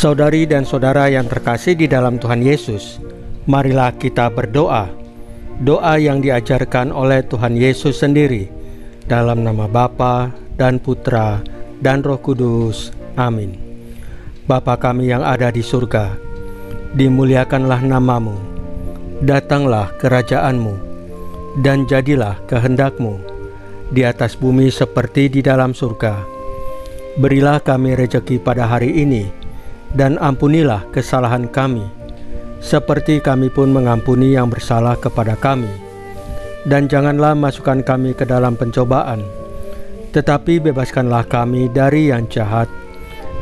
Saudari dan saudara yang terkasih di dalam Tuhan Yesus, marilah kita berdoa. Doa yang diajarkan oleh Tuhan Yesus sendiri, dalam nama Bapa dan Putra dan Roh Kudus. Amin. Bapa kami yang ada di surga, dimuliakanlah namamu, datanglah kerajaan-Mu, dan jadilah kehendak-Mu di atas bumi seperti di dalam surga. Berilah kami rejeki pada hari ini, dan ampunilah kesalahan kami, seperti kami pun mengampuni yang bersalah kepada kami. Dan janganlah masukkan kami ke dalam pencobaan, tetapi bebaskanlah kami dari yang jahat.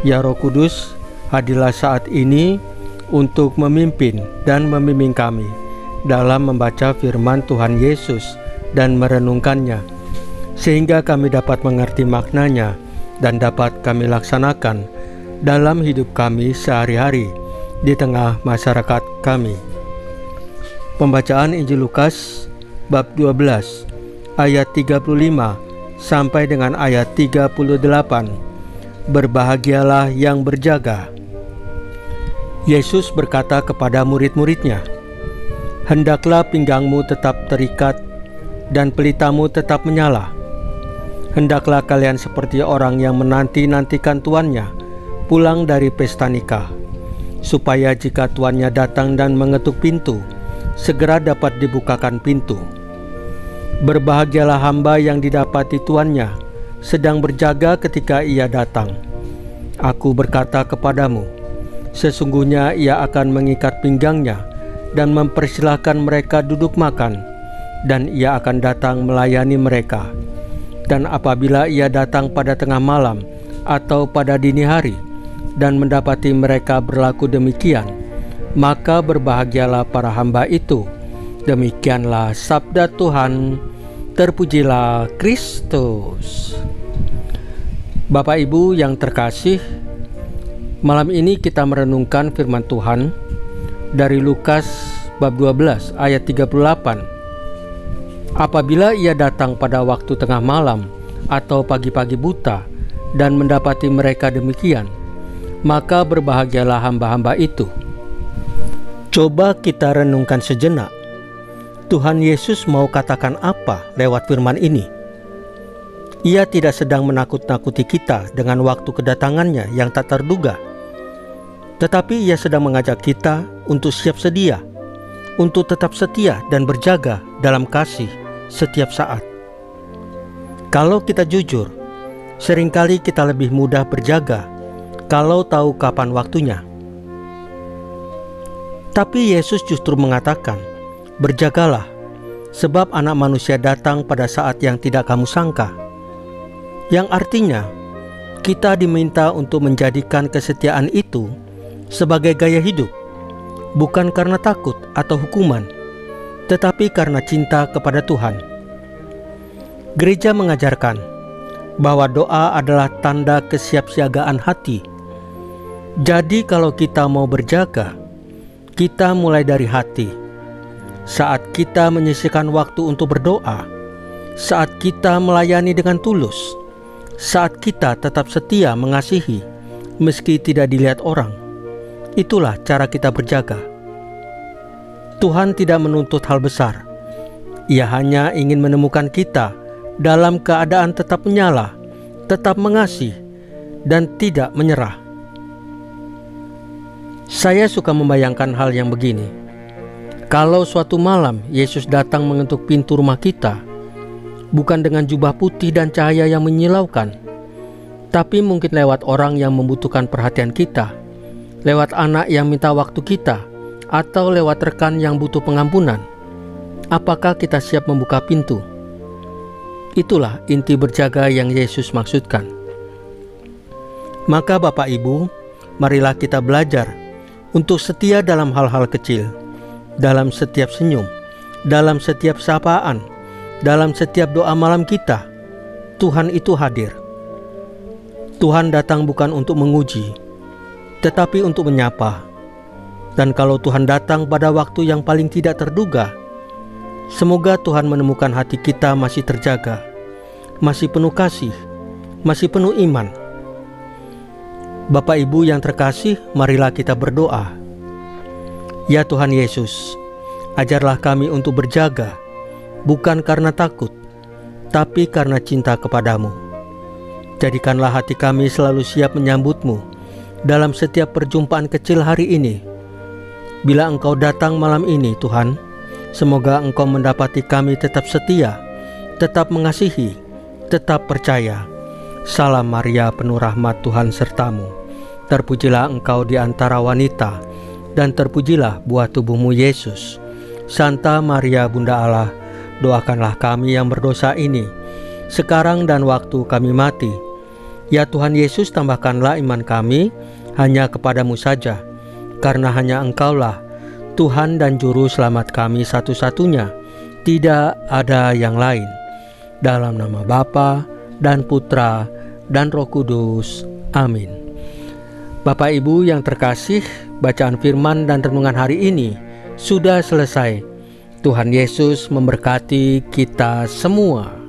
Ya Roh Kudus, hadirlah saat ini untuk memimpin dan membimbing kami dalam membaca firman Tuhan Yesus dan merenungkannya, sehingga kami dapat mengerti maknanya dan dapat kami laksanakan dalam hidup kami sehari-hari di tengah masyarakat kami. Pembacaan Injil Lukas bab 12 ayat 35 sampai dengan ayat 38. Berbahagialah yang berjaga. Yesus berkata kepada murid-muridnya, "Hendaklah pinggangmu tetap terikat dan pelitamu tetap menyala. Hendaklah kalian seperti orang yang menanti-nantikan tuannya pulang dari pesta nikah, supaya jika tuannya datang dan mengetuk pintu, segera dapat dibukakan pintu. Berbahagialah hamba yang didapati tuannya sedang berjaga ketika ia datang. Aku berkata kepadamu, sesungguhnya ia akan mengikat pinggangnya dan mempersilahkan mereka duduk makan, dan ia akan datang melayani mereka. Dan apabila ia datang pada tengah malam atau pada dini hari dan mendapati mereka berlaku demikian, maka berbahagialah para hamba itu." Demikianlah sabda Tuhan. Terpujilah Kristus. Bapak Ibu yang terkasih, malam ini kita merenungkan firman Tuhan dari Lukas bab 12 ayat 38. Apabila ia datang pada waktu tengah malam atau pagi-pagi buta dan mendapati mereka demikian, maka berbahagialah hamba-hamba itu. Coba kita renungkan sejenak. Tuhan Yesus mau katakan apa lewat firman ini? Ia tidak sedang menakut-nakuti kita dengan waktu kedatangannya yang tak terduga, tetapi ia sedang mengajak kita untuk siap sedia, untuk tetap setia dan berjaga dalam kasih setiap saat. Kalau kita jujur, seringkali kita lebih mudah berjaga kalau tahu kapan waktunya. Tapi Yesus justru mengatakan, "Berjagalah, sebab Anak Manusia datang pada saat yang tidak kamu sangka." Yang artinya, kita diminta untuk menjadikan kesetiaan itu sebagai gaya hidup, bukan karena takut atau hukuman, tetapi karena cinta kepada Tuhan. Gereja mengajarkan bahwa doa adalah tanda kesiapsiagaan hati. Jadi kalau kita mau berjaga, kita mulai dari hati. Saat kita menyisihkan waktu untuk berdoa, saat kita melayani dengan tulus, saat kita tetap setia mengasihi meski tidak dilihat orang, itulah cara kita berjaga. Tuhan tidak menuntut hal besar. Ia hanya ingin menemukan kita dalam keadaan tetap menyala, tetap mengasihi, dan tidak menyerah. Saya suka membayangkan hal yang begini. Kalau suatu malam Yesus datang mengetuk pintu rumah kita, bukan dengan jubah putih dan cahaya yang menyilaukan, tapi mungkin lewat orang yang membutuhkan perhatian kita, lewat anak yang minta waktu kita, atau lewat rekan yang butuh pengampunan, apakah kita siap membuka pintu? Itulah inti berjaga yang Yesus maksudkan. Maka Bapak Ibu, marilah kita belajar untuk setia dalam hal-hal kecil, dalam setiap senyum, dalam setiap sapaan, dalam setiap doa malam kita. Tuhan itu hadir. Tuhan datang bukan untuk menguji, tetapi untuk menyapa. Dan kalau Tuhan datang pada waktu yang paling tidak terduga, semoga Tuhan menemukan hati kita masih terjaga, masih penuh kasih, masih penuh iman. Bapak Ibu yang terkasih, marilah kita berdoa. Ya Tuhan Yesus, ajarlah kami untuk berjaga, bukan karena takut, tapi karena cinta kepadamu. Jadikanlah hati kami selalu siap menyambut-Mu dalam setiap perjumpaan kecil hari ini. Bila Engkau datang malam ini, Tuhan, semoga Engkau mendapati kami tetap setia, tetap mengasihi, tetap percaya. Salam Maria, penuh rahmat, Tuhan sertamu. Terpujilah Engkau di antara wanita, dan terpujilah buah tubuhmu Yesus. Santa Maria Bunda Allah, doakanlah kami yang berdosa ini, sekarang dan waktu kami mati. Ya Tuhan Yesus, tambahkanlah iman kami hanya kepadamu saja, karena hanya Engkaulah Tuhan dan Juru Selamat kami satu-satunya, tidak ada yang lain. Dalam nama Bapa dan Putra dan Roh Kudus. Amin. Bapak Ibu yang terkasih, bacaan firman dan renungan hari ini sudah selesai. Tuhan Yesus memberkati kita semua.